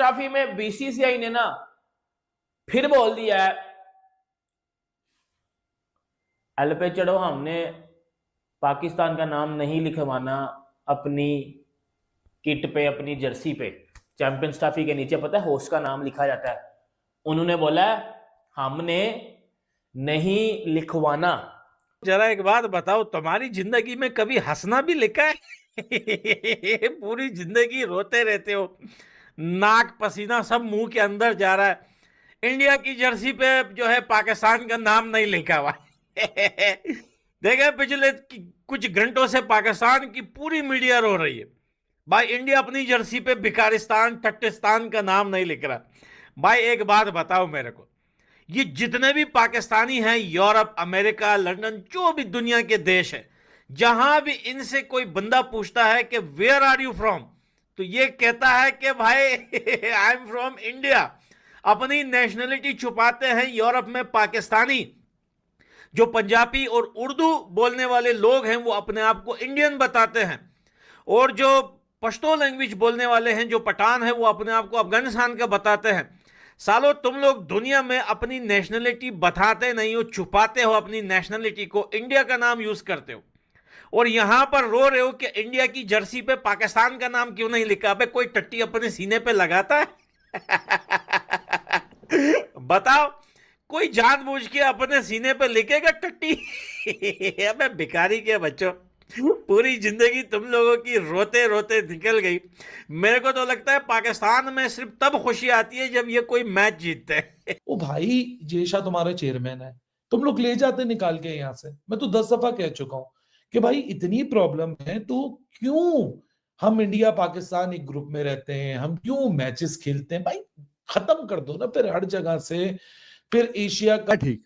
Trophy में BCCI ने ना फिर बोल दिया है, एल पे चढ़ो, हमने पाकिस्तान का नाम नहीं लिखवाना अपनी किट पे, अपनी जर्सी पे। चैंपियंस ट्रॉफी के नीचे पता है होस्ट का नाम लिखा जाता है। उन्होंने बोला हमने नहीं लिखवाना। जरा एक बात बताओ, तुम्हारी जिंदगी में कभी हंसना भी लिखा है? पूरी जिंदगी रोते रहते हो, नाक पसीना सब मुंह के अंदर जा रहा है। इंडिया की जर्सी पे जो है पाकिस्तान का नाम नहीं लिखा हुआ। देखे पिछले कुछ घंटों से पाकिस्तान की पूरी मीडिया रो रही है, भाई इंडिया अपनी जर्सी पे भिखारिस्तान टट्टिस्तान का नाम नहीं लिख रहा। भाई एक बात बताओ मेरे को, ये जितने भी पाकिस्तानी हैं, यूरोप, अमेरिका, लंदन, जो भी दुनिया के देश है, जहां भी इनसे कोई बंदा पूछता है कि वेयर आर यू फ्रॉम, तो ये कहता है कि भाई आई एम फ्रॉम इंडिया। अपनी नेशनलिटी छुपाते हैं यूरोप में पाकिस्तानी। जो पंजाबी और उर्दू बोलने वाले लोग हैं वो अपने आप को इंडियन बताते हैं, और जो पश्तो लैंग्वेज बोलने वाले हैं, जो पठान है, वो अपने आप को अफगानिस्तान का बताते हैं। सालों तुम लोग दुनिया में अपनी नेशनलिटी बताते नहीं हो, छुपाते हो अपनी नेशनलिटी को, इंडिया का नाम यूज करते हो, और यहां पर रो रहे हो कि इंडिया की जर्सी पे पाकिस्तान का नाम क्यों नहीं लिखा। अबे कोई टट्टी अपने सीने पे लगाता है? बताओ, कोई जानबूझ के अपने सीने पे लिखेगा टट्टी? अबे भिखारी के बच्चों, पूरी जिंदगी तुम लोगों की रोते रोते निकल गई। मेरे को तो लगता है पाकिस्तान में सिर्फ तब खुशी आती है जब ये कोई मैच जीतते हैं। ओ भाई, जेशा तुम्हारा चेयरमैन है, तुम लोग ले जाते निकाल के यहाँ से। मैं तो 10 दफा कह चुका हूँ कि भाई इतनी प्रॉब्लम है तो क्यों हम इंडिया पाकिस्तान एक ग्रुप में रहते हैं, हम क्यों मैचेस खेलते हैं? भाई खत्म कर दो ना फिर हर जगह से, फिर एशिया का। ठीक,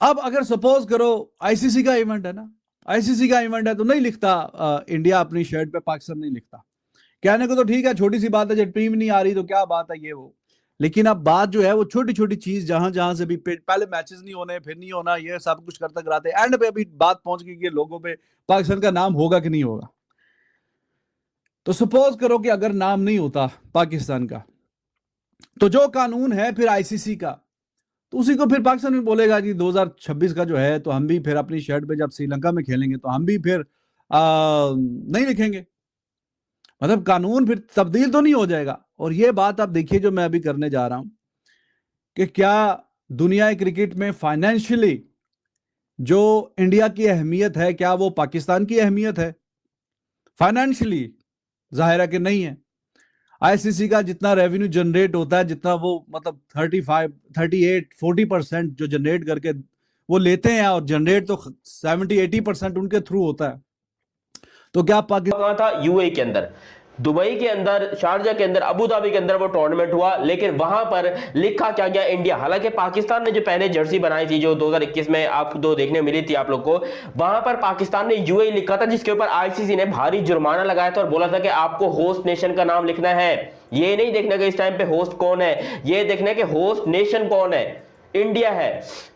अब अगर सपोज करो आईसीसी का इवेंट है ना, आईसीसी का इवेंट है तो नहीं लिखता इंडिया अपनी शर्ट पे पाकिस्तान नहीं लिखता। कहने को तो ठीक है, छोटी सी बात है, जब टीम नहीं आ रही तो क्या बात है ये वो, लेकिन अब बात जो है वो छोटी छोटी चीज, जहां जहां से भी पहले मैचेस नहीं होने, फिर नहीं होना, ये सब कुछ करते कराते एंड पे अभी बात पहुंच गई कि लोगों पे पाकिस्तान का नाम होगा कि नहीं होगा। तो सपोज करो कि अगर नाम नहीं होता पाकिस्तान का, तो जो कानून है फिर आईसीसी का, तो उसी को फिर पाकिस्तान में बोलेगा कि 2026 का जो है, तो हम भी फिर अपनी शर्ट पे जब श्रीलंका में खेलेंगे तो हम भी फिर नहीं लिखेंगे। मतलब कानून फिर तब्दील तो नहीं हो जाएगा। और ये बात आप देखिए जो मैं अभी करने जा रहा हूं, कि क्या दुनिया क्रिकेट में फाइनेंशियली जो इंडिया की अहमियत है, क्या वो पाकिस्तान की अहमियत है? फाइनेंशियली जाहिर है कि नहीं है। आईसीसी का जितना रेवेन्यू जनरेट होता है, जितना वो मतलब 35, 38, 40% जो जनरेट करके वो लेते हैं, और जनरेट तो 70-80% उनके थ्रू होता है। तो क्या पाकिस्तान था यूएई के अंदर, दुबई के अंदर, शारजा के अंदर, अबू धाबी के अंदर वो टूर्नामेंट हुआ, लेकिन वहां पर लिखा क्या गया? इंडिया। हालांकि पाकिस्तान ने जो पहले जर्सी बनाई थी, जो 2021 में आपको देखने मिली थी आप लोग को, वहां पर पाकिस्तान ने यूएई लिखा था, जिसके ऊपर आईसीसी ने भारी जुर्माना लगाया था और बोला था कि आपको होस्ट नेशन का नाम लिखना है। ये नहीं देखना कि इस टाइम पे होस्ट कौन है, ये देखना कि होस्ट नेशन कौन है। इंडिया है।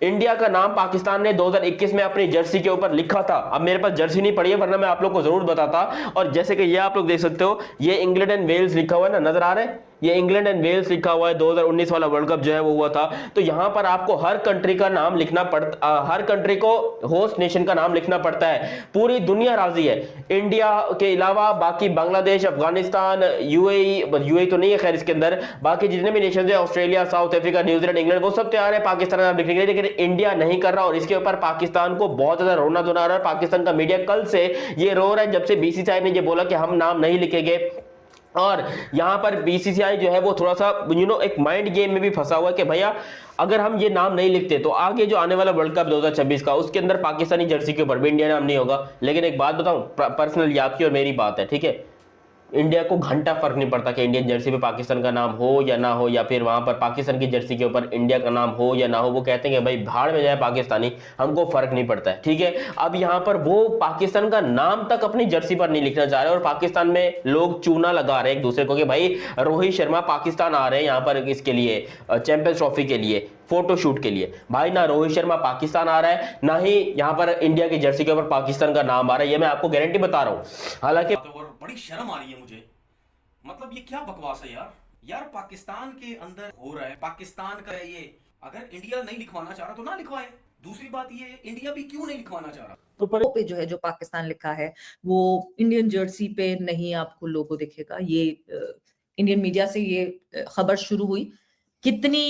इंडिया का नाम पाकिस्तान ने 2021 में अपनी जर्सी के ऊपर लिखा था। अब मेरे पास जर्सी नहीं पड़ी है, वरना मैं आप लोग को जरूर बताता। और जैसे कि ये आप लोग देख सकते हो, ये इंग्लैंड एंड वेल्स लिखा हुआ है ना, नजर आ रहा है? ये इंग्लैंड एंड वेल्स लिखा हुआ है। 2019 वाला वर्ल्ड कप जो है वो हुआ था। तो यहां पर आपको हर कंट्री का नाम लिखना पड़ता, हर कंट्री को होस्ट नेशन का नाम लिखना पड़ता है। पूरी दुनिया राजी है। इंडिया के अलावा बाकी बांग्लादेश, अफगानिस्तान, यूएई तो नहीं है खैर इसके अंदर, बाकी जितने भी नेशन है, Australia, south Africa, New Zealand, England, वो सब तैयार है पाकिस्तान का नाम लिखने के लिए, लेकिन इंडिया नहीं कर रहा। और इसके ऊपर पाकिस्तान को बहुत ज्यादा रोना धोना आ रहा है। पाकिस्तान का मीडिया कल से ये रो रहा है, जब से बीसीसीआई ने ये बोला कि हम नाम नहीं लिखेंगे। और यहां पर बीसीसीआई जो है वो थोड़ा सा एक माइंड गेम में भी फंसा हुआ है कि भैया अगर हम ये नाम नहीं लिखते तो आगे जो आने वाला वर्ल्ड कप 2026 का, उसके अंदर पाकिस्तानी जर्सी के ऊपर भी इंडिया नाम नहीं होगा। लेकिन एक बात बताऊं, पर्सनली आपकी और मेरी बात है, ठीक है, इंडिया को घंटा फर्क नहीं पड़ता कि इंडियन जर्सी पे पाकिस्तान का नाम हो या ना हो, या फिर वहां पर पाकिस्तान की जर्सी के ऊपर इंडिया का नाम हो या ना हो। वो कहते हैं कि भाई भाड़ में जाए पाकिस्तानी, हमको फर्क नहीं पड़ता है, ठीक है। अब यहां पर वो पाकिस्तान का नाम तक अपनी जर्सी पर नहीं लिखना चाह रहे, और पाकिस्तान में लोग चूना लगा रहे हैं एक दूसरे को कि भाई रोहित शर्मा पाकिस्तान आ रहे हैं यहाँ पर इसके लिए, चैंपियंस ट्रॉफी के लिए, फोटोशूट के लिए। भाई ना रोहित शर्मा पाकिस्तान आ रहा है, ना ही यहां पर इंडिया की जर्सी के ऊपर पाकिस्तान का नाम आ रहा है, ये मैं आपको गारंटी बता रहा हूं। हालांकि बड़ी शर्म आ रही है मुझे मतलब ये क्या बकवास है यार। यार पाकिस्तान के अंदर हो रहा है, पाकिस्तान का है ये। अगर इंडिया नहीं लिखवाना चाह रहा तो ना लिखवाए। दूसरी बात ये, इंडिया भी क्यों नहीं लिखवाना चाह रहा। तो पर पे जो है जो पाकिस्तान लिखा है वो इंडियन जर्सी पे नहीं आपको लोगो दिखेगा। ये इंडियन मीडिया से ये खबर शुरू हुई। कितनी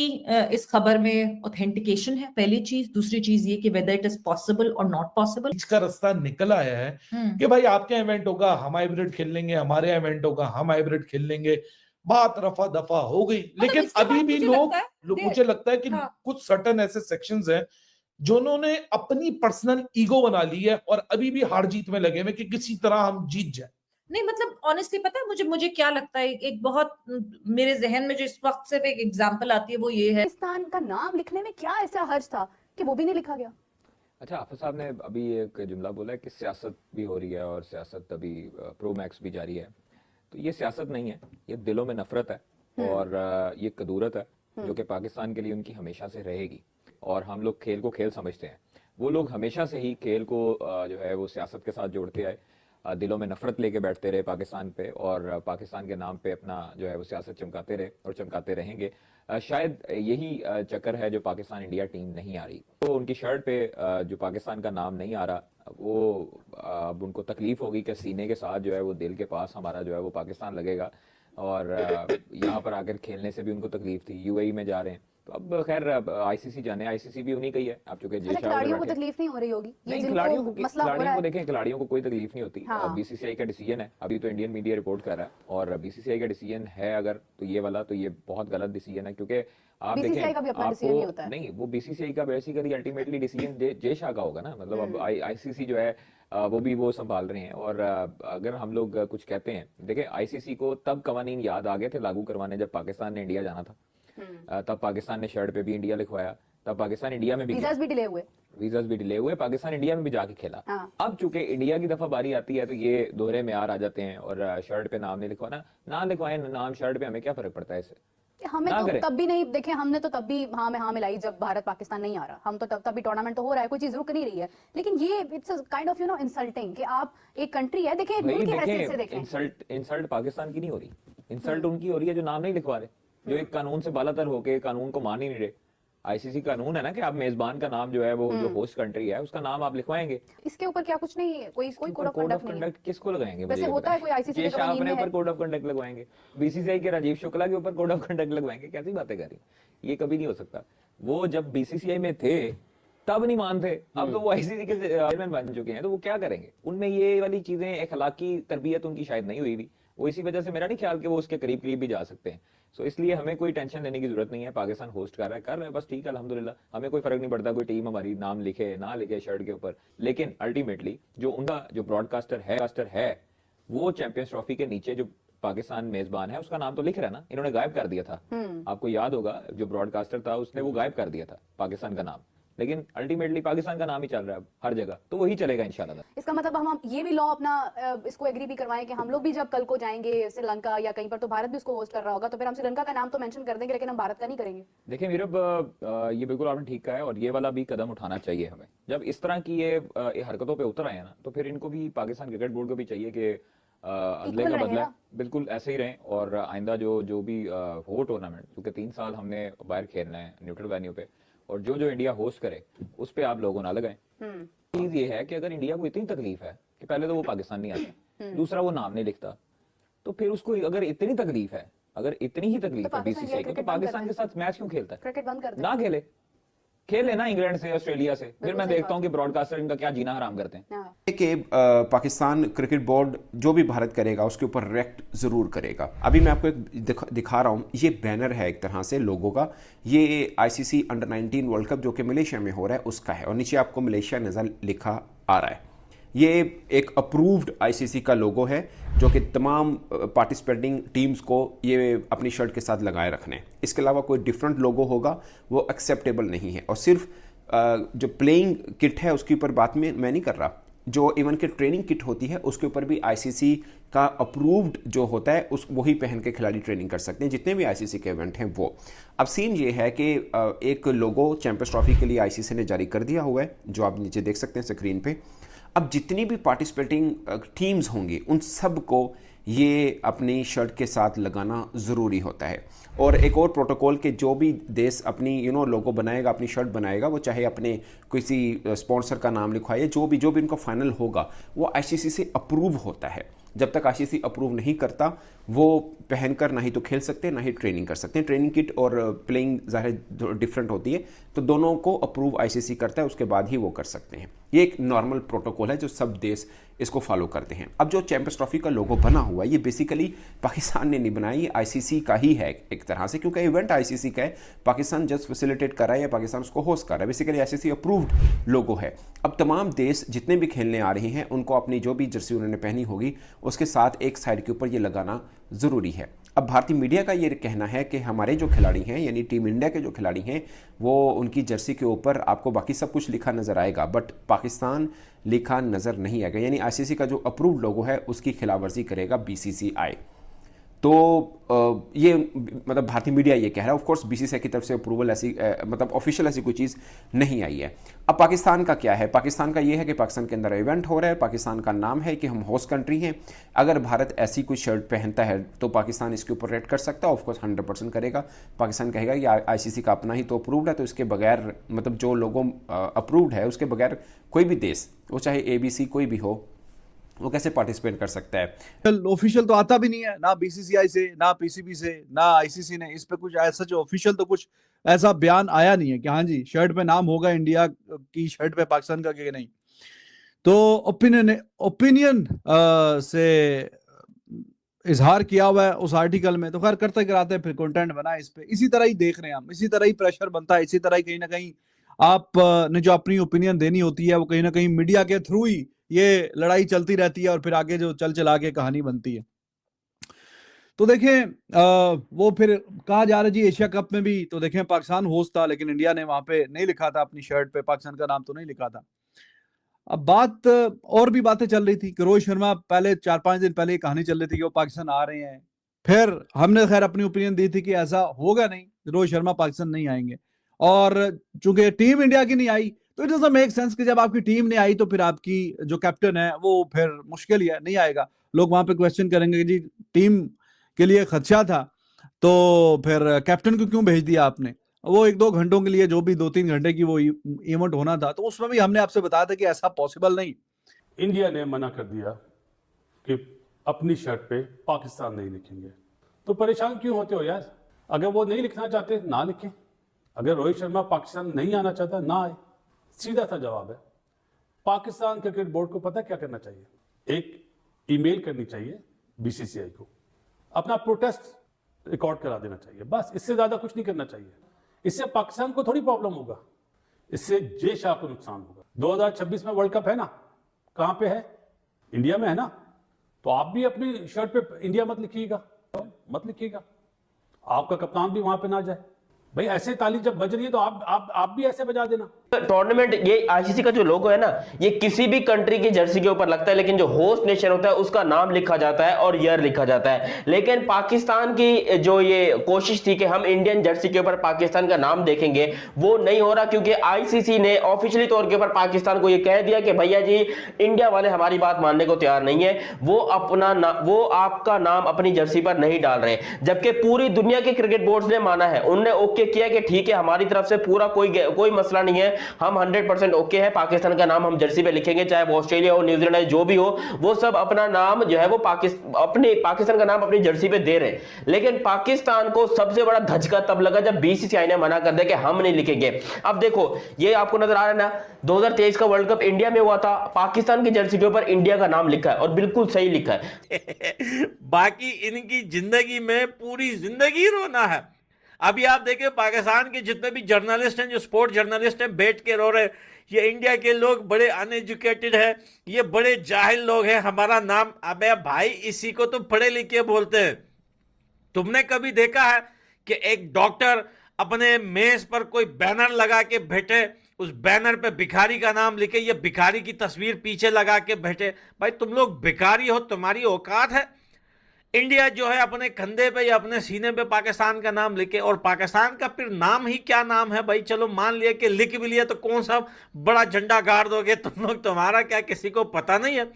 इस खबर में ऑथेंटिकेशन है, पहली चीज। दूसरी चीज ये कि वेदर इट इज पॉसिबल और नॉट पॉसिबल। बीच का रास्ता निकल आया है कि भाई आपके इवेंट होगा हम हाइब्रिड खेल लेंगे, हमारे इवेंट होगा हम हाइब्रिड खेल लेंगे। बात रफा दफा हो गई, लेकिन इसके अभी बाद भी मुझे लगता है कि हाँ। कुछ सर्टेन ऐसे सेक्शंस हैं जिन्होंने अपनी पर्सनल ईगो बना ली है और अभी भी हार जीत में लगे हुए कि किसी तरह हम जीत जाए। नहीं मतलब ऑनेस्टली पता है मुझे क्या लगता है, एक बहुत मेरे जहन में जो इस वक्त सिर्फ एक एग्जांपल आती है वो ये है, पाकिस्तान का नाम लिखने में क्या ऐसा हर्ज था कि वो भी नहीं लिखा गया। अच्छा, हाफिज साहब ने अभी एक जुमला बोला है कि सियासत भी हो रही है और सियासत अभी प्रो मैक्स भी जारी है। तो ये सियासत नहीं है, ये दिलों में नफरत है और ये कदूरत है जो कि पाकिस्तान के लिए उनकी हमेशा से रहेगी। और हम लोग खेल को खेल समझते हैं, वो लोग हमेशा से ही खेल को जो है वो सियासत के साथ जोड़ते आए, दिलों में नफरत लेके बैठते रहे पाकिस्तान पे और पाकिस्तान के नाम पे अपना जो है वो सियासत चमकाते रहे और चमकाते रहेंगे। शायद यही चक्कर है जो पाकिस्तान इंडिया टीम नहीं आ रही। तो उनकी शर्ट पे जो पाकिस्तान का नाम नहीं आ रहा, वो अब उनको तकलीफ होगी कि सीने के साथ जो है वो दिल के पास हमारा जो है वो पाकिस्तान लगेगा। और यहाँ पर आकर खेलने से भी उनको तकलीफ थी, यूएई में जा रहे हैं। तो अब खैर आईसीसी जाने, आईसीसी भी उन्हीं का ही है। आप चूंकि खिलाड़ियों को तकलीफ नहीं हो रही होगी, नहीं, खिलाड़ियों को देखें, खिलाड़ियों को कोई तकलीफ नहीं होती। हाँ। बीसीसीआई का डिसीजन है, अभी तो इंडियन मीडिया रिपोर्ट कर रहा है और बीसीसीआई का डिसीजन है अगर तो ये वाला, तो ये बहुत गलत डिसीजन है। क्योंकि आप BCCI का भी अपना डिसीजन नहीं होता है। नहीं, वो बीसीसीआई का basically ultimately decision Jay Shah का होगा ना। मतलब अब आईसीसी जो है वो भी वो संभाल रहे हैं। और अगर हम लोग कुछ कहते हैं, देखिए आईसीसी को तब कवानीन याद आ गए थे लागू करवाने जब पाकिस्तान ने इंडिया जाना था। तब पाकिस्तान ने शर्ट पे भी इंडिया लिखवाया, तब पाकिस्तान इंडिया में भी वीजास भी डिले हुए, पाकिस्तान इंडिया में भी जाके खेला। हाँ। अब चूंकि इंडिया की दफा बारी आती है तो ये दोहरे में आ जाते हैं और शर्ट पे नाम नहीं लिखवाना, ना लिखवाएं नाम शर्ट पे, हमें क्या फर्क पड़ता है इससे। हमें ना तो करें। तब भी नहीं देखे, हमने तो तब भी हाँ में हाँ मिलाई जब भारत पाकिस्तान नहीं आ रहा। हम तो तब भी टूर्नामेंट तो हो रहा है, कोई चीज रुक नहीं रही है। लेकिन ये इट्स काइंड ऑफ इंसल्टिंग कि आप एक कंट्री है, देखें भाई मुल्क की हैसियत से देखें, देखें। इंसल्ट पाकिस्तान की नहीं हो रही, इंसल्ट उनकी हो रही है जो नाम नहीं लिखवा रहे, जो एक कानून से बालातर होके कानून को मान ही नहीं रहे। आईसीसी कानून है ना कि आप मेजबान का नाम जो है वो जो होस्ट कंट्री है उसका नाम आप लिखवाएंगे। इसके ऊपर क्या कुछ नहीं है, कोई code of code of conduct नहीं है। कंडक्ट किसको लगाएंगे? वैसे मुझे होता है कोई आईसीसी जय के शाह कवानीन अपने में ऊपर है। कोड ऑफ कंडक्ट लगवाएंगे, बीसीसीआई के राजीव शुक्ला के ऊपर कोड ऑफ कंडक्ट लगवाएंगे। कैसी बातें कर रही, ये कभी नहीं हो सकता। वो जब बीसीसीआई में थे तब नहीं मानते, अब तो वो आईसीसी के चेयरमैन बन चुके हैं, तो वो क्या करेंगे? उनमें ये वाली चीजें अखलाकी तरबियत उनकी शायद नहीं हुई भी, वो इसी वजह से मेरा नहीं ख्याल कि वो उसके करीब करीब भी जा सकते हैं। सो इसलिए हमें कोई टेंशन लेने की जरूरत नहीं है। पाकिस्तान होस्ट कर रहा है बस ठीक है, अल्हम्दुलिल्लाह, हमें कोई फर्क नहीं पड़ता कोई टीम हमारी नाम लिखे ना लिखे शर्ट के ऊपर। लेकिन अल्टीमेटली जो उनका जो ब्रॉडकास्टर है वो चैंपियंस ट्रॉफी के नीचे जो पाकिस्तान मेजबान है उसका नाम तो लिख रहा है ना, इन्होंने गायब कर दिया था। आपको याद होगा जो ब्रॉडकास्टर था उसने वो गायब कर दिया था पाकिस्तान का नाम, लेकिन अल्टीमेटली पाकिस्तान का नाम ही चल रहा है अब हर जगह, तो वही चलेगा इंशाल्लाह। इसका मतलब हम ये भी लॉ अपना इसको एग्री भी करवाएं कि हम लोग भी जब कल को जाएंगे श्रीलंका या कहीं पर, तो भारत भी उसको होस्ट कर रहा होगा, तो फिर हम श्रीलंका का नाम तो मेंशन कर देंगे लेकिन हम भारत का नहीं करेंगे। देखिए मीरब, ये बिल्कुल आपने ठीक कहा है और ये वाला भी कदम उठाना चाहिए हमें। जब इस तरह की ये हरकतों पे उतर आए हैं ना, तो फिर इनको भी, पाकिस्तान क्रिकेट बोर्ड को भी चाहिए कि अगले का बदला बिल्कुल ऐसे ही रहें और आइंदा जो भी हो टूर्नामेंट, क्योंकि 3 साल हमने बाहर खेलना है न्यूट्रल वेन्यू पे, और जो इंडिया होस्ट करे उस पे आप लोगों ना लगाएं। चीज ये है कि अगर इंडिया को इतनी तकलीफ है कि पहले तो वो पाकिस्तान नहीं आता, दूसरा वो नाम नहीं लिखता, तो फिर उसको अगर इतनी तकलीफ है, अगर इतनी ही तकलीफ है बीसीसीआई को, तो पाकिस्तान के साथ मैच क्यों खेलता है? क्रिकेट बंद कर दे, ना खेले ना इंग्लैंड से, ऑस्ट्रेलिया से, फिर मैं देखता हूँ कि ब्रॉडकास्टर इनका क्या जीना हराम करते हैं। कि पाकिस्तान क्रिकेट बोर्ड जो भी भारत करेगा उसके ऊपर रिएक्ट ज़रूर करेगा। अभी मैं आपको एक दिखा रहा हूँ, ये बैनर है एक तरह से लोगों का, ये आईसीसी अंडर 19 वर्ल्ड कप जो कि मलेशिया में हो रहा है उसका है, और नीचे आपको मलेशिया नज़र लिखा आ रहा है। ये एक अप्रूव्ड आईसीसी का लोगो है जो कि तमाम पार्टिसिपेटिंग टीम्स को ये अपनी शर्ट के साथ लगाए रखने हैं। इसके अलावा कोई डिफरेंट लोगो होगा वो एक्सेप्टेबल नहीं है। और सिर्फ जो प्लेइंग किट है उसके ऊपर बात में मैं नहीं कर रहा, जो इवन के ट्रेनिंग किट होती है उसके ऊपर भी आईसीसी का अप्रूव्ड जो होता है उस वही पहन के खिलाड़ी ट्रेनिंग कर सकते हैं, जितने भी आईसीसी के इवेंट हैं वो। अब सीन ये है कि एक लोगो चैंपियंस ट्रॉफी के लिए आईसीसी ने जारी कर दिया हुआ है, जो आप नीचे देख सकते हैं स्क्रीन पे। अब जितनी भी पार्टिसिपेटिंग टीम्स होंगी उन सब को ये अपनी शर्ट के साथ लगाना ज़रूरी होता है। और एक और प्रोटोकॉल के जो भी देश अपनी लोगो बनाएगा, अपनी शर्ट बनाएगा, वो चाहे अपने किसी स्पॉन्सर का नाम लिखवाए, जो भी इनका फाइनल होगा वो आईसीसी से अप्रूव होता है। जब तक आईसीसी अप्रूव नहीं करता वो पहनकर ना ही तो खेल सकते ना ही ट्रेनिंग कर सकते हैं। ट्रेनिंग किट और प्लेइंग ज़ाहिर डिफरेंट होती है, तो दोनों को अप्रूव आईसीसी करता है, उसके बाद ही वो कर सकते हैं। ये एक नॉर्मल प्रोटोकॉल है जो सब देश इसको फॉलो करते हैं। अब जो चैंपियंस ट्रॉफी का लोगो बना हुआ है ये बेसिकली पाकिस्तान ने नहीं बनाया, ये आईसीसी का ही है एक तरह से, क्योंकि इवेंट आईसीसी का है, पाकिस्तान जस्ट फैसिलिटेट कर रहा है या पाकिस्तान उसको होस्ट कर रहा है। बेसिकली आईसीसी अप्रूव्ड लोगो है। अब तमाम देश जितने भी खेलने आ रहे हैं उनको अपनी जो भी जर्सी उन्होंने पहनी होगी उसके साथ एक साइड के ऊपर ये लगाना ज़रूरी है। अब भारतीय मीडिया का ये कहना है कि हमारे जो खिलाड़ी हैं यानी टीम इंडिया के जो खिलाड़ी हैं वो उनकी जर्सी के ऊपर आपको बाकी सब कुछ लिखा नज़र आएगा बट पाकिस्तान लिखा नज़र नहीं आएगा, यानी आईसीसी का जो अप्रूव्ड लोगो है उसकी खिलाफवर्जी करेगा बीसीसीआई। तो ये मतलब भारतीय मीडिया ये कह रहा है। ऑफ कोर्स बीसीसीआई की तरफ से अप्रूवल ऐसी मतलब ऑफिशियल ऐसी कोई चीज़ नहीं आई है। अब पाकिस्तान का क्या है? पाकिस्तान का ये है कि पाकिस्तान के अंदर इवेंट हो रहा है, पाकिस्तान का नाम है कि हम होस्ट कंट्री हैं। अगर भारत ऐसी कोई शर्ट पहनता है तो पाकिस्तान इसके ऊपर रेड कर सकता है, ऑफकोर्स 100% करेगा। पाकिस्तान कहेगा कि आईसीसी का अपना ही तो अप्रूव्ड है, तो इसके बगैर मतलब जो लोगों अप्रूव्ड है उसके बगैर कोई भी देश, वो चाहे एबीसी कोई भी हो, वो कैसे पार्टिसिपेट कर सकता है। ऑफिशियल तो आता भी नहीं है, ना बीसीसीआई से, ना पीसीबी से, ना आईसीसी ने इस पे कुछ ऐसा जो ऑफिशियल तो कुछ ऐसा बयान आया नहीं है कि हाँ जी शर्ट पे नाम होगा इंडिया की शर्ट पे पाकिस्तान का कि नहीं। तो ओपिनियन से इजहार किया हुआ है उस आर्टिकल में, तो खैर करते कराते फिर कंटेंट बना इस पे। इसी तरह ही देख रहे हैं हम, इसी तरह ही प्रेशर बनता है, इसी तरह ही कहीं ना कहीं आप ने जो अपनी ओपिनियन देनी होती है वो कहीं ना कहीं मीडिया के थ्रू ही ये लड़ाई चलती रहती है और फिर आगे जो चला के कहानी बनती है। तो देखें वो फिर कहा जा रहा है जी एशिया कप में भी तो देखें पाकिस्तान होस्ट था लेकिन इंडिया ने वहां पे नहीं लिखा था, अपनी शर्ट पे पाकिस्तान का नाम तो नहीं लिखा था। अब बात और भी बातें चल रही थी कि रोहित शर्मा पहले 4-5 दिन पहले कहानी चल रही थी कि वो पाकिस्तान आ रहे हैं। फिर हमने खैर अपनी ओपिनियन दी थी कि ऐसा होगा नहीं, रोहित शर्मा पाकिस्तान नहीं आएंगे। और चूंकि टीम इंडिया की नहीं आई तो इट डजंट मेक सेंस कि जब आपकी टीम नहीं आई तो फिर आपकी जो कैप्टन है वो फिर मुश्किल ही है, नहीं आएगा। लोग वहां पे क्वेश्चन करेंगे कि जी टीम के लिए खदशा था तो फिर कैप्टन को क्यों भेज दिया आपने। वो 1-2 घंटों के लिए जो भी 2-3 घंटे की वो इवेंट होना था तो उसमें भी हमने आपसे बताया था कि ऐसा पॉसिबल नहीं। इंडिया ने मना कर दिया कि अपनी शर्ट पे पाकिस्तान नहीं लिखेंगे, तो परेशान क्यों होते हो यार? अगर वो नहीं लिखना चाहते ना लिखें, अगर रोहित शर्मा पाकिस्तान नहीं आना चाहता ना आए, सीधा सा जवाब है। पाकिस्तान क्रिकेट बोर्ड को पता क्या करना चाहिए? एक ईमेल करनी चाहिए बीसीसीआई को, अपना प्रोटेस्ट रिकॉर्ड करा देना चाहिए, बस। इससे ज्यादा कुछ नहीं करना चाहिए। इससे पाकिस्तान को थोड़ी प्रॉब्लम होगा, इससे जय शाह को नुकसान होगा। 2026 में वर्ल्ड कप है ना, कहां पे है? इंडिया में है ना, तो आप भी अपनी शर्ट पे इंडिया मत लिखिएगा, मत लिखिएगा। आपका कप्तान भी वहां पे ना जाए भाई। ऐसे ताली जब बज रही है तो आप भी ऐसे बजा देना। टूर्नामेंट ये आईसीसी का जो लोगो है ना, ये किसी भी कंट्री की जर्सी के ऊपर लगता है, लेकिन जो होस्ट नेशन होता है उसका नाम लिखा जाता है और ईयर लिखा जाता है। लेकिन पाकिस्तान की जो ये कोशिश थी कि हम इंडियन जर्सी के ऊपर पाकिस्तान का नाम देखेंगे, वो नहीं हो रहा, क्योंकि आईसीसी ने ऑफिशियली तौर के ऊपर पाकिस्तान को ये कह दिया कि भैया जी इंडिया वाले हमारी बात मानने को तैयार नहीं है, वो आपका नाम अपनी जर्सी पर नहीं डाल रहे। जबकि पूरी दुनिया के क्रिकेट बोर्ड ने माना है, उनने ओके किया कि ठीक है हमारी तरफ से पूरा कोई मसला नहीं है, हम 100% ओके है, पाकिस्तान का नाम हम जर्सी पे लिखेंगे, चाहे वो ऑस्ट्रेलिया हो, न्यूजीलैंड हो, जो भी हो, वो सब अपना नाम जो है वो पाकिस्तान का नाम अपनी जर्सी पे दे रहे हैं। लेकिन पाकिस्तान को सबसे बड़ा धचका तब लगा जब बीसीसीआई ने मना कर दिया कि हम नहीं लिखेंगे। अब देखो ये आपको नजर आ रहा है ना, 2023 का वर्ल्ड कप इंडिया में हुआ था, पाकिस्तान की जर्सी के ऊपर इंडिया का नाम लिखा है और बिल्कुल सही लिखा है। बाकी इनकी जिंदगी में पूरी जिंदगी रोना है। अभी आप देखिए पाकिस्तान के जितने भी जर्नलिस्ट हैं, जो स्पोर्ट जर्नलिस्ट हैं, बैठ के रो रहे हैं ये इंडिया के लोग बड़े अनएजुकेटेड हैं, ये बड़े जाहिल लोग हैं, हमारा नाम। अबे भाई इसी को तो पढ़े लिखे बोलते हैं। तुमने कभी देखा है कि एक डॉक्टर अपने मेज पर कोई बैनर लगा के बैठे, उस बैनर पे भिखारी का नाम लिखे, ये भिखारी की तस्वीर पीछे लगा के बैठे? भाई तुम लोग भिखारी हो, तुम्हारी औकात है? इंडिया जो है अपने कंधे पे या अपने सीने पे पाकिस्तान का नाम लिखे, और पाकिस्तान का फिर नाम ही क्या नाम है भाई? चलो मान लिया कि लिख भी लिया तो कौन सा बड़ा झंडा गाड़ दोगे तुम लोग? तुम्हारा क्या किसी को पता नहीं है?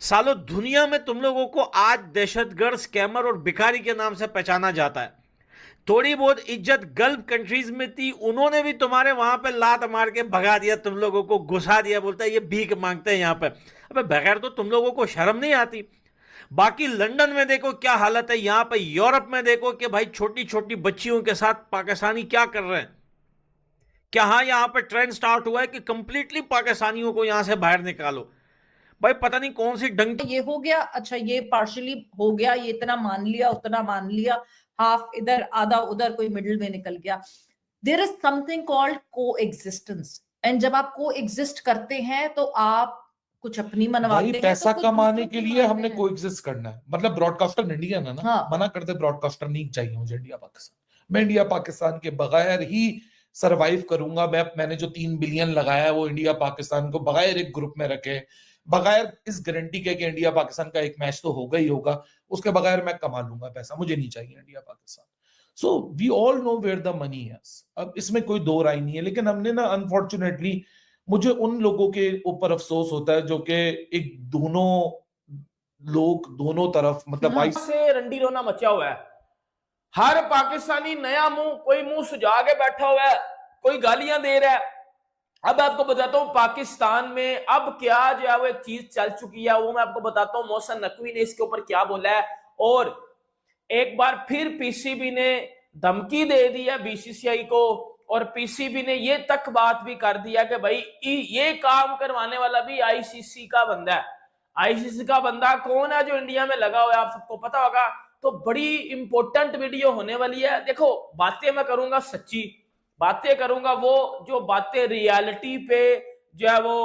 सालों दुनिया में तुम लोगों को आज दहशतगर्द, स्कैमर और भिखारी के नाम से पहचाना जाता है। थोड़ी बहुत इज्जत गल्फ कंट्रीज में थी, उन्होंने भी तुम्हारे वहां पे लात मार के भगा दिया, तुम लोगों को घुसा दिया, बोलता है ये भीख मांगते हैं यहाँ पे। अबे बगैर तो तुम लोगों को शर्म नहीं आती। बाकी लंदन में देखो क्या हालत है, यहाँ पे यूरोप में देखो कि भाई छोटी छोटी बच्चियों के साथ पाकिस्तानी क्या कर रहे हैं। क्या हाँ यहाँ पे ट्रेंड स्टार्ट हुआ है कि कंप्लीटली पाकिस्तानियों को यहाँ से बाहर निकालो। भाई पता नहीं कौन सी डंक ये हो गया, अच्छा ये पार्शली हो गया, ये इतना मान लिया उतना मान लिया, हाफ इधर आधा उधर, कोई मिडिल में निकल गया। देयर इज समथिंग कॉल्ड को एग्जिस्टेंस, एंड जब आप को एग्जिस्ट करते हैं तो आप कुछ अपनी मनवाते भाई हैं, पैसा तो कुछ कमाने दूसरों के की लिए मानते हमने हैं। कोएग्जिस्ट करना है। मतलब ब्रॉडकास्टर इंडियन है ना, हाँ। मना करते ब्रॉडकास्टर नहीं चाहिए मुझे इंडिया पाकिस्तान। मैं इंडिया पाकिस्तान के बगैर ही सरवाइव करूंगा। मैंने जो 3 बिलियन लगाया है वो इंडिया पाकिस्तान को बगैर एक ग्रुप में रखे, बगैर इस गारंटी के कि इंडिया पाकिस्तान का एक मैच तो होगा ही होगा, उसके बगैर मैं कमा लूंगा पैसा। मुझे नहीं चाहिए India Pakistan. So we all know where the money is. अब इसमें कोई दो राय नहीं है, लेकिन हमने ना अनफॉर्चुनेटली, मुझे उन लोगों के ऊपर अफसोस होता है जो कि एक दोनों लोग दोनों तरफ, मतलब हाँ। से रंडी रोना मचा हुआ है। हर पाकिस्तानी नया मुंह, कोई मुंह सुझा के बैठा हुआ है, कोई गालियां दे रहा है। अब आपको बताता हूं पाकिस्तान में अब क्या जो है वो एक चीज चल चुकी है, वो मैं आपको बताता हूं। मोहसिन नकवी ने इसके ऊपर क्या बोला है, और एक बार फिर पीसीबी ने धमकी दे दी है बीसीसीआई को, और पीसीबी ने ये तक बात भी कर दिया कि भाई ये काम करवाने वाला भी आईसीसी का बंदा है। आईसीसी का बंदा कौन है जो इंडिया में लगा हुआ है, आप सबको पता होगा। तो बड़ी इंपॉर्टेंट वीडियो होने वाली है। देखो बातें मैं करूंगा सच्ची, बातें करूंगा वो जो बातें रियलिटी पे जो है वो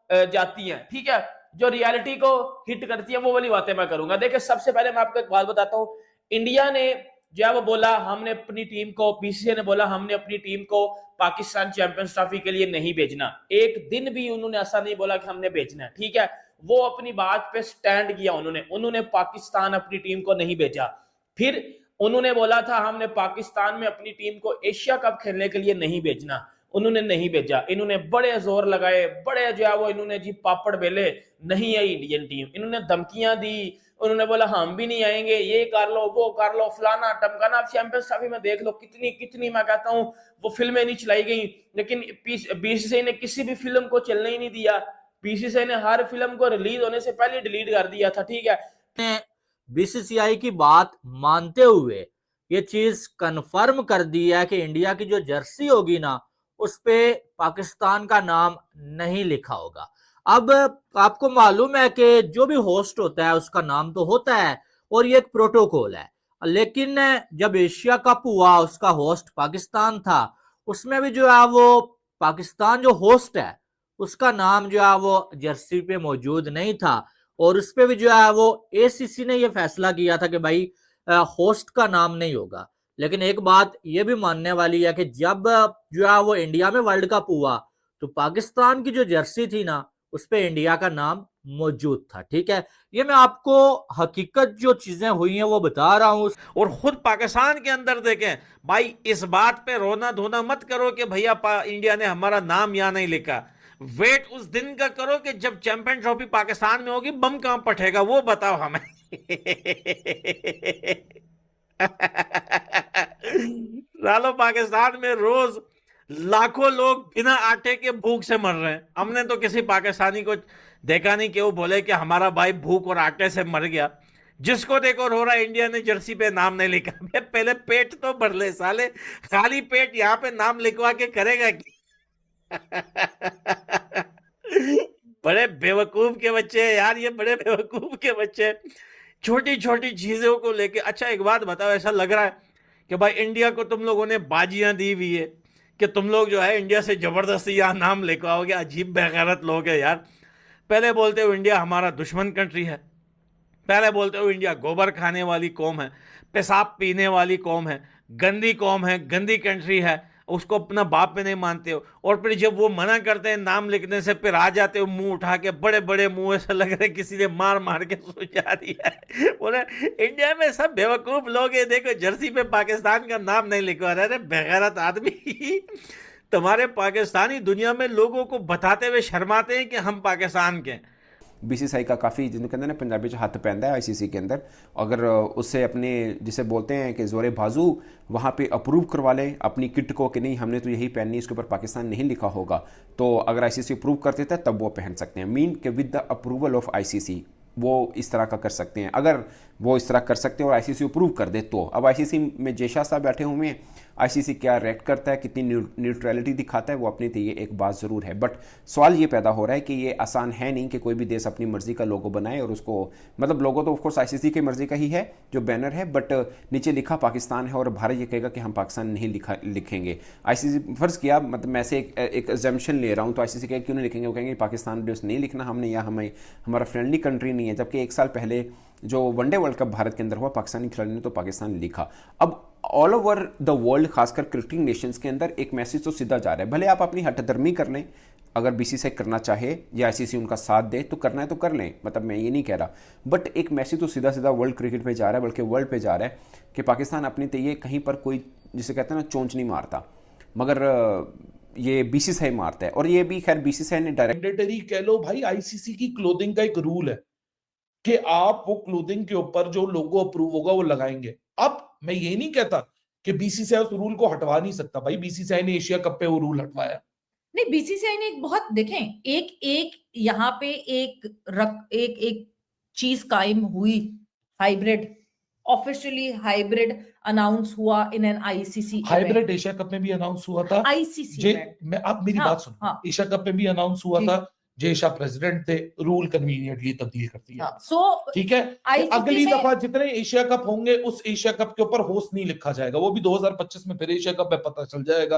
जाती हैं, ठीक है, जो रियलिटी को हिट करती है वो वाली बातें मैं करूंगा। देखिए सबसे पहले मैं आपको एक बात बताता हूं, इंडिया ने जो है वो बोला हमने अपनी टीम को, बीसीसीआई ने बोला हमने अपनी टीम को पाकिस्तान चैंपियंस ट्रॉफी के लिए नहीं भेजना। एक दिन भी उन्होंने ऐसा नहीं बोला कि हमने भेजना है, ठीक है। वो अपनी बात पे स्टैंड किया, उन्होंने पाकिस्तान अपनी टीम को नहीं भेजा। फिर उन्होंने बोला था हमने पाकिस्तान में अपनी टीम को एशिया कप खेलने के लिए नहीं भेजना, उन्होंने नहीं भेजा। इन्होंने बड़े जोर लगाए, बड़े जो है वो इन्होंने जी पापड़ बेले, नहीं आई इंडियन टीम। इन्होंने धमकियां दी, उन्होंने बोला हम भी नहीं आएंगे, ये कर लो वो कर लो, फलाना टमकाना। आप चैंपियंस ट्रॉफी में देख लो कितनी कितनी मैं कहता हूं वो फिल्में नहीं चलाई गई, लेकिन बीसीसीआई ने किसी भी फिल्म को चलने ही नहीं दिया। बीसीसीआई ने हर फिल्म को रिलीज होने से पहले डिलीट कर दिया था, ठीक है। बीसीसीआई की बात मानते हुए ये चीज कंफर्म कर दी है कि इंडिया की जो जर्सी होगी ना उस पे पाकिस्तान का नाम नहीं लिखा होगा। अब आपको मालूम है कि जो भी होस्ट होता है उसका नाम तो होता है और ये एक प्रोटोकॉल है, लेकिन जब एशिया कप हुआ उसका होस्ट पाकिस्तान था, उसमें भी जो है वो पाकिस्तान जो होस्ट है उसका नाम जो है वो जर्सी पे मौजूद नहीं था, और उस पे भी जो है वो एसीसी ने ये फैसला किया था कि भाई होस्ट का नाम नहीं होगा। लेकिन एक बात ये भी मानने वाली है कि जब जो है वो इंडिया में वर्ल्ड कप हुआ तो पाकिस्तान की जो जर्सी थी ना उस पे इंडिया का नाम मौजूद था, ठीक है। ये मैं आपको हकीकत जो चीजें हुई हैं वो बता रहा हूं। और खुद पाकिस्तान के अंदर देखें भाई, इस बात पे रोना धोना मत करो कि भैया इंडिया ने हमारा नाम यहाँ नहीं लिखा। वेट उस दिन का करो कि जब चैंपियन ट्रॉफी पाकिस्तान में होगी, बम कहां पटेगा वो बताओ हमें। सालो पाकिस्तान में रोज लाखों लोग बिना आटे के भूख से मर रहे हैं। हमने तो किसी पाकिस्तानी को देखा नहीं कि वो बोले कि हमारा भाई भूख और आटे से मर गया। जिसको देखो रो रहा है इंडिया ने जर्सी पे नाम नहीं लिखा। पहले पेट तो भर ले साले, खाली पेट यहाँ पे नाम लिखवा के करेगा कि? बड़े बेवकूफ के बच्चे यार, ये बड़े बेवकूफ के बच्चे छोटी छोटी चीजों को लेके। अच्छा एक बात बताओ, ऐसा लग रहा है कि भाई इंडिया को तुम लोगों ने बाजियां दी हुई है कि तुम लोग जो है इंडिया से जबरदस्ती यहाँ नाम लिखवाओगे। अजीब बेगैरत लोग है यार। पहले बोलते हो इंडिया हमारा दुश्मन कंट्री है, पहले बोलते हो इंडिया गोबर खाने वाली कौम है, पेशाब पीने वाली कौम है, गंदी कौम है, गंदी कंट्री है, उसको अपना बाप में नहीं मानते हो। और फिर जब वो मना करते हैं नाम लिखने से, फिर आ जाते हो मुंह उठा के, बड़े बड़े मुंह ऐसा लग रहा है किसी ने मार मार के सुझा दिया है। बोले इंडिया में सब बेवकूफ लोग है, देखो जर्सी पे पाकिस्तान का नाम नहीं लिखवा रहे। अरे बेगैरत आदमी, तुम्हारे पाकिस्तानी दुनिया में लोगों को बताते हुए शर्माते हैं कि हम पाकिस्तान के। बीसीसीआई का काफ़ी जिन्हें कहते हैं ना पंजाबी च हथ पैंदा है आईसीसी के अंदर। अगर उससे अपने जिसे बोलते हैं कि जोरे बाजू वहाँ पे अप्रूव करवा लें अपनी किट को कि नहीं हमने तो यही पहननी, इसके ऊपर पाकिस्तान नहीं लिखा होगा, तो अगर आईसीसी अप्रूव कर देता है तब वो पहन सकते हैं। मीन के with the approval of ICC वो इस तरह का कर सकते हैं। अगर वो इस तरह कर सकते हैं और आईसीसी अप्रूव कर दे तो। अब आईसीसी में जेशा साहब बैठे हुए हैं, आईसीसी क्या रिएक्ट करता है, कितनी न्यूट्रलिटी दिखाता है, वो अपनी ये एक बात ज़रूर है। बट सवाल ये पैदा हो रहा है कि ये आसान है नहीं कि कोई भी देश अपनी मर्जी का लोगो बनाए और उसको, मतलब लोगो तो ऑफकोर्स आईसीसी की मर्जी का ही है जो बैनर है, बट नीचे लिखा पाकिस्तान है और भारत ये कहेगा कि हम पाकिस्तान नहीं लिखेंगे। आईसीसी फर्ज किया, मतलब मैं से एक एग्जाम्पशन ले रहा हूँ, तो आईसीसी कहेगा क्यों नहीं लिखेंगे, वो कहेंगे पाकिस्तान बेस नहीं लिखना हमने, या हमें हमारा फ्रेंडली कंट्री नहीं है। जबकि एक साल पहले जो वनडे वर्ल्ड कप भारत के अंदर हुआ, पाकिस्तानी खिलाड़ी ने तो पाकिस्तान लिखा। अब ऑल ओवर द वर्ल्ड, खासकर क्रिकेटिंग नेशंस के अंदर एक मैसेज तो सीधा जा रहा है। भले आप अपनी हठधर्मी कर लें, अगर बीसीसीआई करना चाहे या आईसीसी उनका साथ दे तो करना है तो कर लें, मतलब मैं ये नहीं कह रहा, बट एक मैसेज तो सीधा सीधा वर्ल्ड क्रिकेट पे जा रहा है, बल्कि वर्ल्ड पे जा रहा है कि पाकिस्तान अपनी तय कहीं पर कोई, जिसे कहते हैं ना, चोंच नहीं मारता, मगर ये बीसीसीआई मारता है। और ये भी खैर बीसीसीआई ने डायरेक्ट मैंडेटरी कह लो भाई, आईसीसी की क्लोथिंग का एक रूल है कि आप वो क्लोथिंग के ऊपर जो लोगो अप्रूव होगा वो लगाएंगे। अब मैं ये नहीं कहता कि बीसीसीआई उस रूल को हटवा नहीं सकता, भाई बीसीसीआई ने एशिया कप पे वो रूल हटवाया। नहीं, बीसीसीआई ने एक बहुत, देखें, एक यहाँ पे एक चीज कायम हुई, हाइब्रिड, ऑफिशियली हाइब्रिड अनाउंस हुआ in an ICC. Hybrid Asia cup में भी अनाउंस हुआ था आईसीसी मैं आप मेरी बात सुनो, एशिया कप में भी अनाउंस हुआ था, जेशा प्रेसिडेंट थे, रूल कन्वीनियंटली तब्दील कर दिया। ठीक है, अगली दफा जितने एशिया कप होंगे उस एशिया कप के ऊपर होस्ट नहीं लिखा जाएगा। वो भी 2025 में फिर एशिया कप में पता चल जाएगा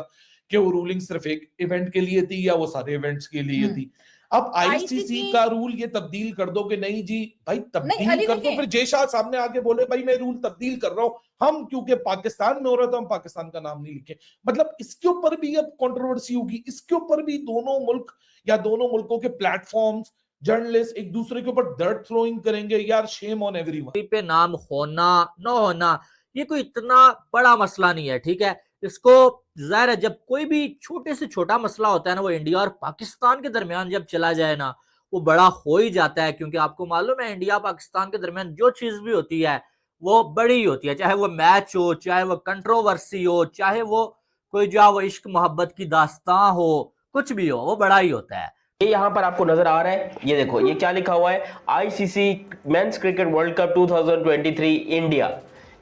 कि वो रूलिंग सिर्फ एक इवेंट के लिए थी या वो सारे इवेंट्स के लिए थी। अब आईसीसी का रूल ये तब्दील कर दो कि नहीं जी भाई तब्दील कर दो, फिर जेशा सामने आके बोले भाई मैं रूल तब्दील कर रहा हूं, हम क्योंकि पाकिस्तान में हो रहा था हम पाकिस्तान का नाम नहीं लिखे। मतलब इसके ऊपर भी अब कंट्रोवर्सी होगी, इसके ऊपर भी दोनों मुल्क या दोनों मुल्कों के प्लेटफॉर्म्स, जर्नलिस्ट एक दूसरे के ऊपर डर्ट थ्रोइंग करेंगे। यार शेम ऑन एवरीवन। पे नाम होना न होना ये कोई इतना बड़ा मसला नहीं है, ठीक है। इसको जाहिर है जब कोई भी छोटे से छोटा मसला होता है ना, वो इंडिया और पाकिस्तान के दरमियान जब चला जाए ना, वो बड़ा हो ही जाता है। क्योंकि आपको मालूम है इंडिया पाकिस्तान के दरमियान जो चीज भी होती है वो बड़ी होती है, चाहे वो मैच हो, चाहे वो कंट्रोवर्सी हो, चाहे वो कोई जो वो इश्क मोहब्बत की दास्तां हो, कुछ भी हो, वो बड़ा ही होता है। ये यहाँ पर आपको नजर आ रहा है, ये देखो ये क्या लिखा हुआ है, ICC men's cricket world cup 2023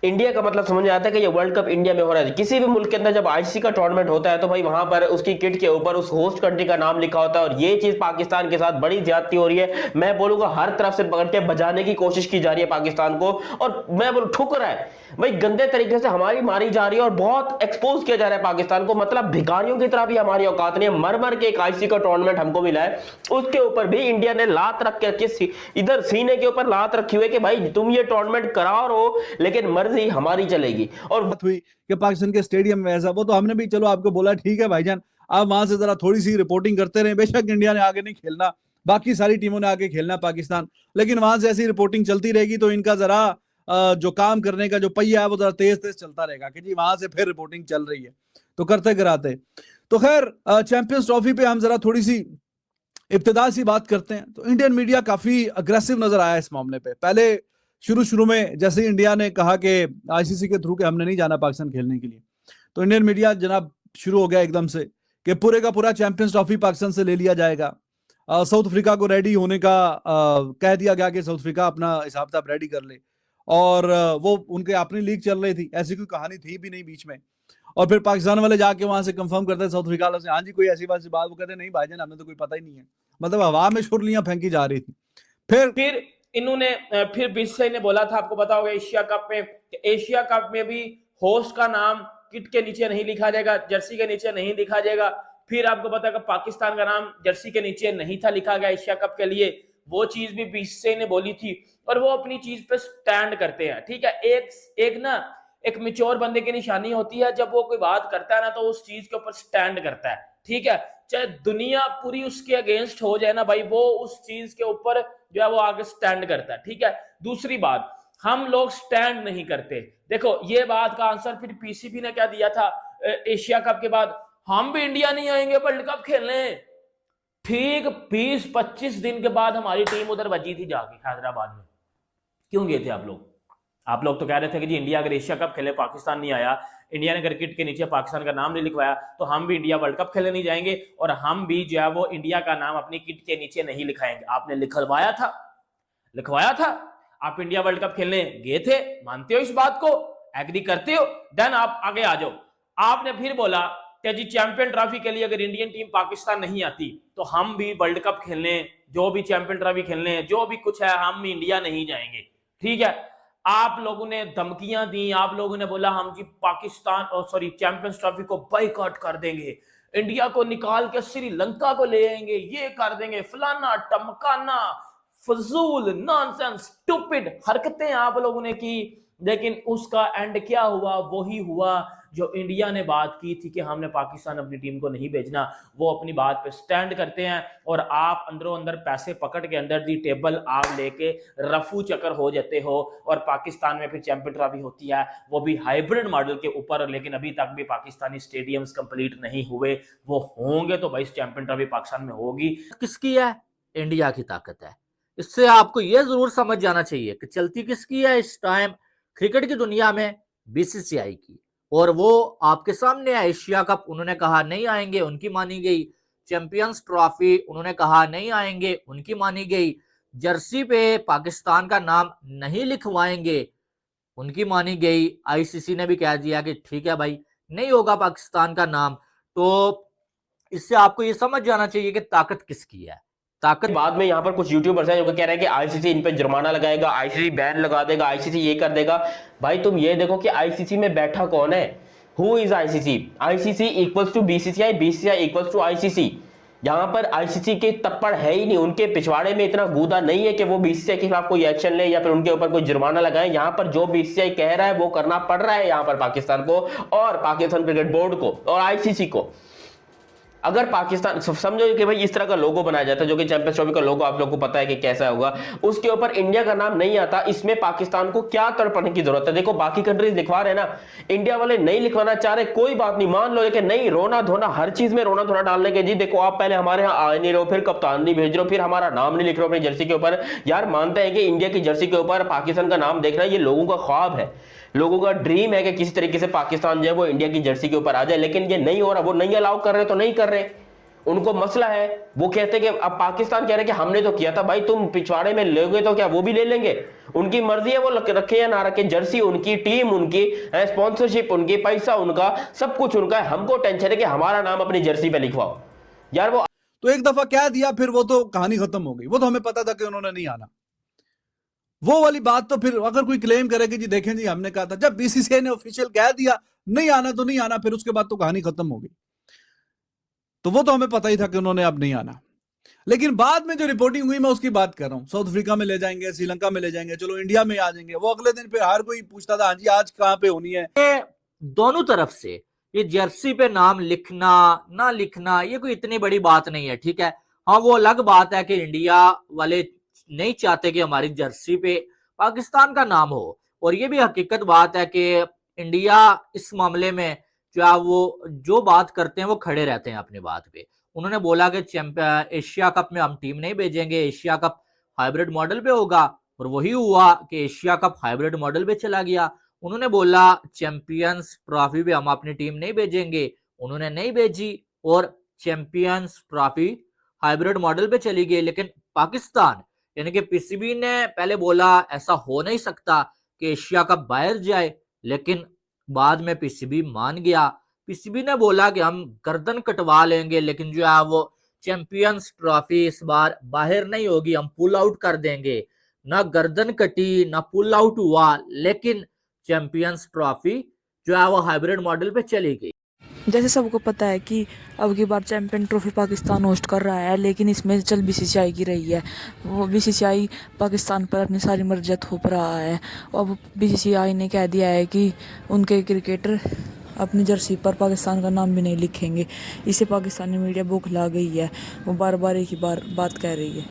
India का मतलब समझ में आता है कि ये वर्ल्ड कप इंडिया में हो रहा है। किसी भी मुल्क के अंदर जब आईसीसी का टूर्नामेंट होता है तो भाई वहां पर उसकी किट के ऊपर उस होस्ट कंट्री का नाम लिखा होता है। और ये चीज पाकिस्तान के साथ बड़ी ज्यादती हो रही है। मैं बोलूंगा हर तरफ से पकड़ के बजाने की कोशिश की जा रही है पाकिस्तान को, और मैं बोलूं ठुक रहा है भाई, गंदे तरीके से हमारी मारी जा रही है और बहुत एक्सपोज किया जा रहा है पाकिस्तान को। मतलब भिखारियों की तरह भी हमारी औकात नहीं है। मर मर के एक आईसीसी का टूर्नामेंट हमको मिला है, उसके ऊपर भी इंडिया ने लात रख के इधर सीने के ऊपर लात रखी हुई है कि भाई तुम ये टूर्नामेंट कराओ रहो लेकिन मर्जी हमारी चलेगी। और बात हुई कि पाकिस्तान के स्टेडियम में ऐसा, वो तो हमने भी चलो आपको बोला ठीक है भाईजान आप वहां से जरा थोड़ी सी रिपोर्टिंग करते रहे, बेशक इंडिया ने आगे नहीं खेलना, बाकी सारी टीमों ने आगे खेलना पाकिस्तान, लेकिन वहां से ऐसी रिपोर्टिंग चलती रहेगी तो इनका जरा जो काम करने का जो पहिया है वो जरा तेज तेज चलता रहेगा कि जी वहां से फिर रिपोर्टिंग चल रही है, तो करते कराते। तो खैर चैंपियंस ट्रॉफी पे हम जरा थोड़ी सी इब्तिदा सी बात करते हैं। तो इंडियन मीडिया काफी अग्रेसिव नजर आया इस मामले पे। पहले शुरू में जैसे ही इंडिया ने कहा कि आईसीसी के थ्रू के हमने नहीं जाना पाकिस्तान खेलने के लिए, तो इंडियन मीडिया जनाब शुरू हो गया एकदम से कि पूरे का पूरा चैंपियंस ट्रॉफी पाकिस्तान से ले लिया जाएगा। साउथ अफ्रीका को रेडी होने का कह दिया गया कि साउथ अफ्रीका अपना हिसाब किताब रेडी कर ले, और वो उनके अपनी लीग चल रही थी, ऐसी कोई कहानी थी भी नहीं बीच में। और फिर पाकिस्तान वाले जाके वहां से कंफर्म करते साउथ अफ्रीका वालों से, हाँ जी कोई ऐसी बात, वो कहते नहीं भाईजान हमें तो कोई पता ही नहीं है। मतलब हवा में शुरलियां फेंकी जा रही थी। फिर इन्होंने फिर बीसीसीआई ने बोला था, आपको पता होगा एशिया कप में भी होस्ट का नाम किट के नीचे नहीं लिखा जाएगा, जर्सी के नीचे नहीं लिखा जाएगा। फिर आपको पता है कि पाकिस्तान का नाम जर्सी के नीचे नहीं था लिखा गया एशिया कप के लिए, वो चीज भी बीसीसीआई ने बोली थी। और वो अपनी चीज पे स्टैंड करते हैं, ठीक है। एक मैच्योर बंदे की निशानी होती है जब वो कोई बात करता है ना तो उस चीज के ऊपर स्टैंड करता है, ठीक है। चाहे दुनिया पूरी उसके अगेंस्ट हो जाए ना भाई, वो उस चीज के ऊपर जो है वो आगे स्टैंड करता है, ठीक है। दूसरी बात, हम लोग स्टैंड नहीं करते। देखो ये बात का आंसर फिर पीसीबी ने क्या दिया था एशिया कप के बाद, हम भी इंडिया नहीं आएंगे वर्ल्ड कप खेलने। ठीक 20-25 दिन के बाद हमारी टीम उधर बची थी जाके हैदराबाद में। क्यों गए थे आप लोग? आप लोग तो कह रहे थे कि जी इंडिया अगर एशिया कप खेले पाकिस्तान नहीं आया, इंडिया ने क्रिकेट के नीचे पाकिस्तान का नाम नहीं लिखवाया, तो हम भी इंडिया वर्ल्ड कप खेलने नहीं जाएंगे और हम भी जो है वो इंडिया का नाम अपनी किट के नीचे नहीं लिखाएंगे। आपने लिखवाया था। आप इंडिया वर्ल्ड कप खेलने गए थे, मानते हो इस बात को, एग्री करते हो? देन आप आगे आ जाओ। आपने फिर बोला कि जी चैंपियन ट्रॉफी के लिए अगर इंडियन टीम पाकिस्तान नहीं आती तो हम भी वर्ल्ड कप खेलने, जो भी चैंपियन ट्रॉफी खेलने, जो भी कुछ है, हम इंडिया नहीं जाएंगे। ठीक है, आप लोगों ने धमकियां दी, आप लोगों ने बोला हम जी चैंपियंस ट्रॉफी को बाइकआउट कर देंगे, इंडिया को निकाल के श्रीलंका को ले आएंगे, ये कर देंगे, फलाना टमकाना, फजूल नॉनसेंस स्टूपिड हरकतें आप लोगों ने की। लेकिन उसका एंड क्या हुआ? वही हुआ जो इंडिया ने बात की थी कि हमने पाकिस्तान अपनी टीम को नहीं भेजना। वो अपनी बात पे स्टैंड करते हैं और आप अंदरों अंदर पैसे पकड़ के अंदर दी टेबल आप लेके रफू चक्कर हो जाते हो और पाकिस्तान में फिर चैंपियन ट्रॉफी होती है, वो भी हाइब्रिड मॉडल के ऊपर। लेकिन अभी तक भी पाकिस्तानी स्टेडियम्स कंप्लीट नहीं हुए, वो होंगे तो भाई चैंपियन ट्रॉफी पाकिस्तान में होगी। किसकी है? इंडिया की ताकत है। इससे आपको यह जरूर समझ जाना चाहिए कि चलती किसकी है इस टाइम क्रिकेट की दुनिया में, बीसीसीआई की। और वो आपके सामने है। एशिया कप उन्होंने कहा नहीं आएंगे, उनकी मानी गई। चैंपियंस ट्रॉफी उन्होंने कहा नहीं आएंगे, उनकी मानी गई। जर्सी पे पाकिस्तान का नाम नहीं लिखवाएंगे, उनकी मानी गई। आईसीसी ने भी कह दिया कि ठीक है भाई, नहीं होगा पाकिस्तान का नाम। तो इससे आपको ये समझ जाना चाहिए कि ताकत किसकी है। ताकत बाद में यहाँ पर कुछ यूट्यूबर्स हैं जो कह रहे हैं कि आईसीसी इन पे जुर्माना लगाएगा, आईसीसी बैन लगा देगा, आईसीसी ये कर देगा। भाई तुम ये देखो कि आईसीसी में बैठा कौन है। Who is ICC? ICC equals to BCCI, BCCI equals to ICC. यहाँ पर आईसीसी के तप्पड़ है ही नहीं, उनके पिछवाड़े में इतना गूदा नहीं है कि वो बीसीसीआई के खिलाफ कोई एक्शन ले या फिर उनके ऊपर कोई जुर्माना लगाए। यहाँ पर जो बीसीसीआई कह रहा है वो करना पड़ रहा है यहाँ पर पाकिस्तान को और पाकिस्तान क्रिकेट बोर्ड को और आईसीसी को। अगर पाकिस्तान समझो कि भाई इस तरह का लोगो बनाया जाता है, जो कि चैंपियंस ट्रॉफी का लोगो आप लोगों को पता है कि कैसा होगा, उसके ऊपर इंडिया का नाम नहीं आता, इसमें पाकिस्तान को क्या तड़पने की जरूरत है? देखो बाकी कंट्रीज लिखवा रहे ना, इंडिया वाले नहीं लिखवाना चाह रहे, कोई बात नहीं, मान लो कि नहीं, रोना धोना, हर चीज में रोना धोना डालने के जी देखो आप पहले हमारे यहाँ आ नहीं रहो, फिर कप्तान नहीं भेज रहे हो, फिर हमारा नाम नहीं लिख रहे हो अपनी जर्सी के ऊपर। यार मानते हैं कि इंडिया की जर्सी के ऊपर पाकिस्तान का नाम देखना ये लोगों का ख्वाब है, लोगों का ड्रीम है कि किसी तरीके से पाकिस्तान जो है वो इंडिया की जर्सी के ऊपर आ जाए, लेकिन ये नहीं हो रहा। वो नहीं अलाउ कर रहे तो नहीं कर रहे, उनको मसला है। वो कहते हैं कि अब पाकिस्तान कह रहे हैं कि हमने तो किया था। भाई तुम पिछवाड़े में लोगे तो क्या वो भी ले लेंगे? उनकी मर्जी है, वो रखे या ना रखे, जर्सी उनकी, टीम उनकी, स्पॉन्सरशिप उनकी, पैसा उनका, सब कुछ उनका है। हमको टेंशन है कि हमारा नाम अपनी जर्सी पे लिखवाओ। यार वो तो एक दफा क्या दिया, फिर वो तो कहानी खत्म हो गई। वो तो हमें पता था कि उन्होंने नहीं आना। वो वाली बात तो फिर अगर कोई क्लेम करे कि जी देखें जी हमने कहा था, जब बीसीसीआई ने ऑफिशियल कह दिया नहीं आना तो नहीं आना, फिर उसके बाद तो कहानी खत्म हो गई। तो वो तो हमें पता ही था कि उन्होंने अब नहीं आना। लेकिन बाद में जो रिपोर्टिंग हुई मैं उसकी बात कर रहा हूं। साउथ अफ्रीका में ले जाएंगे, श्रीलंका में ले जाएंगे, चलो इंडिया में आ जाएंगे। वो अगले दिन फिर हर कोई पूछता था हाँ जी आज कहां पे होनी है। दोनों तरफ से ये जर्सी पे नाम लिखना ना लिखना ये कोई इतनी बड़ी बात नहीं है, ठीक है। हाँ वो अलग बात है कि इंडिया वाले नहीं चाहते कि हमारी जर्सी पे पाकिस्तान का नाम हो, और ये भी हकीकत बात है कि इंडिया इस मामले में वो जो बात करते हैं वो खड़े रहते हैं अपनी बात पे। उन्होंने बोला कि एशिया कप में हम टीम नहीं भेजेंगे, एशिया कप हाइब्रिड मॉडल पे होगा, और वही हुआ कि एशिया कप हाइब्रिड मॉडल पे चला गया। उन्होंने बोला चैंपियंस ट्रॉफी पे हम अपनी टीम नहीं भेजेंगे, उन्होंने नहीं भेजी और चैंपियंस ट्रॉफी हाइब्रिड मॉडल पे चली गई। लेकिन पाकिस्तान यानी कि पीसीबी ने पहले बोला ऐसा हो नहीं सकता कि एशिया कप बाहर जाए, लेकिन बाद में पीसीबी मान गया। पीसीबी ने बोला कि हम गर्दन कटवा लेंगे, लेकिन जो है वो चैंपियंस ट्रॉफी इस बार बाहर नहीं होगी, हम पुल आउट कर देंगे। ना गर्दन कटी ना पुल आउट हुआ, लेकिन चैंपियंस ट्रॉफी जो है वो हाइब्रिड मॉडल पे चली गई। जैसे सबको पता है कि अब की बार चैंपियन ट्रॉफी पाकिस्तान होस्ट कर रहा है, लेकिन इसमें चल बीसीसीआई की रही है। वो बीसीसीआई पाकिस्तान पर अपनी सारी मर्जी थोप रहा है। अब बीसीसीआई ने कह दिया है कि उनके क्रिकेटर अपनी जर्सी पर पाकिस्तान का नाम भी नहीं लिखेंगे। इससे पाकिस्तानी मीडिया बौखला गई है, वो बार बार एक ही बार बात कह रही है।